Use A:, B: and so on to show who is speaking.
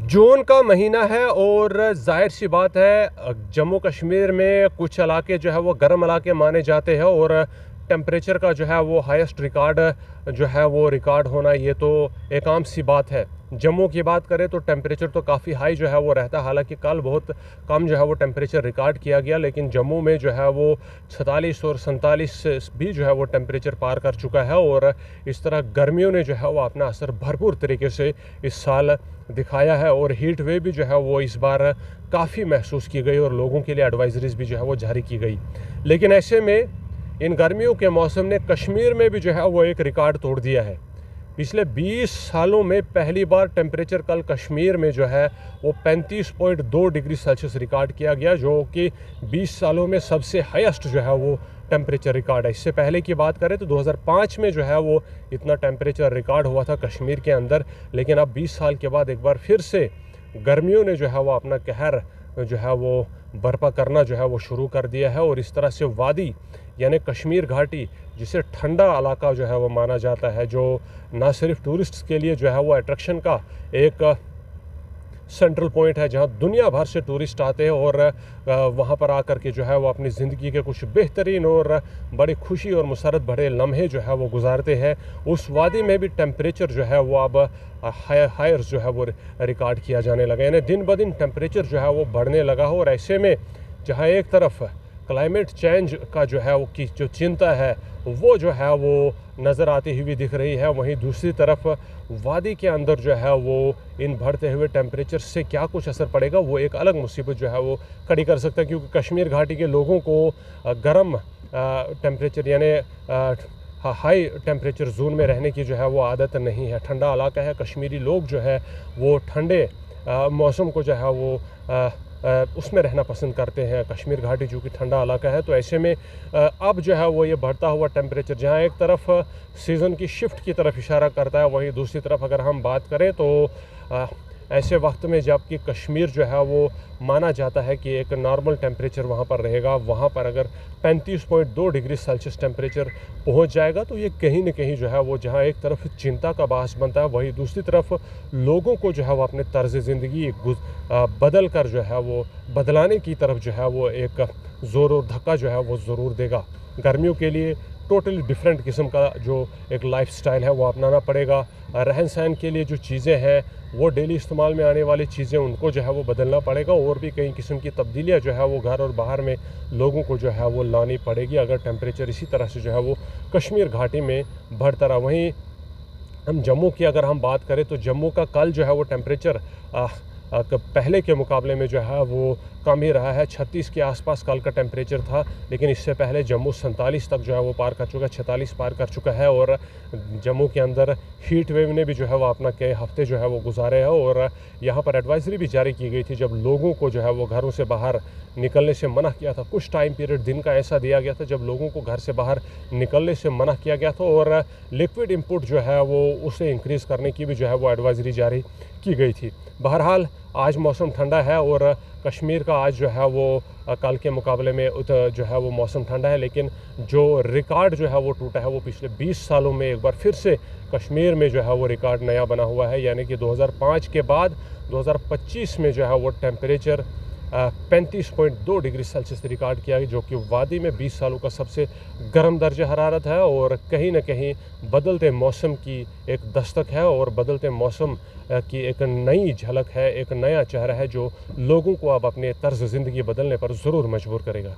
A: जून का महीना है और ज़ाहिर सी बात है जम्मू कश्मीर में कुछ इलाके जो है वो गर्म इलाके माने जाते हैं और टेम्परेचर का जो है वो हाईएस्ट रिकॉर्ड जो है वो रिकॉर्ड होना ये तो एक आम सी बात है। जम्मू की बात करें तो टेम्परेचर तो काफ़ी हाई जो है वो रहता है, हालांकि कल बहुत कम जो है वो टेम्परेचर रिकॉर्ड किया गया, लेकिन जम्मू में जो है वो 46 और 47 भी जो है वो टेम्परेचर पार कर चुका है। और इस तरह गर्मियों ने जो है वो अपना असर भरपूर तरीके से इस साल दिखाया है और हीट वेव भी जो है वो इस बार काफ़ी महसूस की गई और लोगों के लिए एडवाइजरीज भी जो है वो जारी की गई। लेकिन ऐसे में इन गर्मियों के मौसम ने कश्मीर में भी जो है वो एक रिकॉर्ड तोड़ दिया है। पिछले 20 सालों में पहली बार टेम्परेचर कल कश्मीर में जो है वो 35.2 डिग्री सेल्सियस रिकॉर्ड किया गया, जो कि 20 सालों में सबसे हाईएस्ट जो है वो टेम्परेचर रिकॉर्ड है। इससे पहले की बात करें तो 2005 में जो है वो इतना टेम्परेचर रिकॉर्ड हुआ था कश्मीर के अंदर, लेकिन अब 20 साल के बाद एक बार फिर से गर्मियों ने जो है वो अपना कहर जो है वो बर्पा करना जो है वो शुरू कर दिया है। और इस तरह से वादी यानी कश्मीर घाटी, जिसे ठंडा इलाका जो है वो माना जाता है, जो ना सिर्फ टूरिस्ट्स के लिए जो है वो अट्रैक्शन का एक सेंट्रल पॉइंट है, जहां दुनिया भर से टूरिस्ट आते हैं और वहां पर आकर के जो है वो अपनी ज़िंदगी के कुछ बेहतरीन और बड़ी खुशी और मुसरत भरे लम्हे जो है वो गुजारते हैं, उस वादी में भी टेम्परेचर जो है वो अब हायर जो है वो रिकॉर्ड किया जाने लगा। यानी दिन ब दिन टेम्परेचर जो है वो बढ़ने लगा हो। और ऐसे में जहाँ एक तरफ क्लाइमेट चेंज का जो है वो की जो चिंता है वो जो है वो नज़र आती हुई दिख रही है, वहीं दूसरी तरफ वादी के अंदर जो है वो इन बढ़ते हुए टेम्परेचर से क्या कुछ असर पड़ेगा वो एक अलग मुसीबत जो है वो खड़ी कर सकता है, क्योंकि कश्मीर घाटी के लोगों को गर्म टेम्परेचर यानी हाई टेम्परेचर जोन में रहने की जो है वो आदत नहीं है। ठंडा इलाका है, कश्मीरी लोग जो है वो ठंडे मौसम को जो है वो उसमें रहना पसंद करते हैं। कश्मीर घाटी जो कि ठंडा इलाका है, तो ऐसे में अब जो है वो ये बढ़ता हुआ टेम्परेचर जहाँ एक तरफ सीज़न की शिफ्ट की तरफ इशारा करता है, वहीं दूसरी तरफ अगर हम बात करें तो ऐसे वक्त में जबकि कश्मीर जो है वो माना जाता है कि एक नॉर्मल टेम्परेचर वहाँ पर रहेगा, वहाँ पर अगर 35.2 डिग्री सेल्सियस टेम्परेचर पहुँच जाएगा तो ये कहीं न कहीं जो है वो जहाँ एक तरफ चिंता का बास बनता है, वहीं दूसरी तरफ लोगों को जो है वो अपने तर्ज ज़िंदगी बदल कर जो है वो बदलाने की तरफ जो है वो एक ज़ोर और धक्का जो है वो ज़रूर देगा। गर्मियों के लिए टोटली डिफरेंट किस्म का जो एक लाइफस्टाइल है वो अपनाना पड़ेगा। रहन सहन के लिए जो चीज़ें हैं वो डेली इस्तेमाल में आने वाली चीज़ें उनको जो है वो बदलना पड़ेगा, और भी कई किस्म की तब्दीलियाँ जो है वो घर और बाहर में लोगों को जो है वो लानी पड़ेगी अगर टेम्परेचर इसी तरह से जो है वो कश्मीर घाटी में बढ़ता रहा। वहीं हम जम्मू की अगर हम बात करें तो जम्मू का कल जो है वो टेम्परेचर पहले के मुकाबले में जो है वो कम ही रहा है। 36 के आसपास कल का टेम्परेचर था, लेकिन इससे पहले जम्मू 47 तक जो है वो पार कर चुका है, 46 पार कर चुका है। और जम्मू के अंदर हीट वेव ने भी जो है वो अपना कई हफ्ते जो है वो गुजारे हैं, और यहाँ पर एडवाइजरी भी जारी की गई थी जब लोगों को जो है वो घरों से बाहर निकलने से मना किया था। कुछ टाइम पीरियड दिन का ऐसा दिया गया था जब लोगों को घर से बाहर निकलने से मना किया गया था, और लिक्विड इनपुट जो है वो उसे इंक्रीज़ करने की भी जो है वो एडवाइजरी जारी की गई थी। बहरहाल आज मौसम ठंडा है और कश्मीर का आज जो है वो कल के मुकाबले में जो है वो मौसम ठंडा है, लेकिन जो रिकॉर्ड जो है वो टूटा है वो पिछले 20 सालों में एक बार फिर से कश्मीर में जो है वो रिकॉर्ड नया बना हुआ है। यानी कि 2005 के बाद 2025 में जो है वो टेम्परेचर 35.2 डिग्री सेल्सियस रिकॉर्ड किया गया, जो कि वादी में 20 सालों का सबसे गर्म दर्ज हरारत है। और कहीं ना कहीं बदलते मौसम की एक दस्तक है और बदलते मौसम की एक नई झलक है, एक नया चेहरा है जो लोगों को अब अपने तर्ज ज़िंदगी बदलने पर ज़रूर मजबूर करेगा।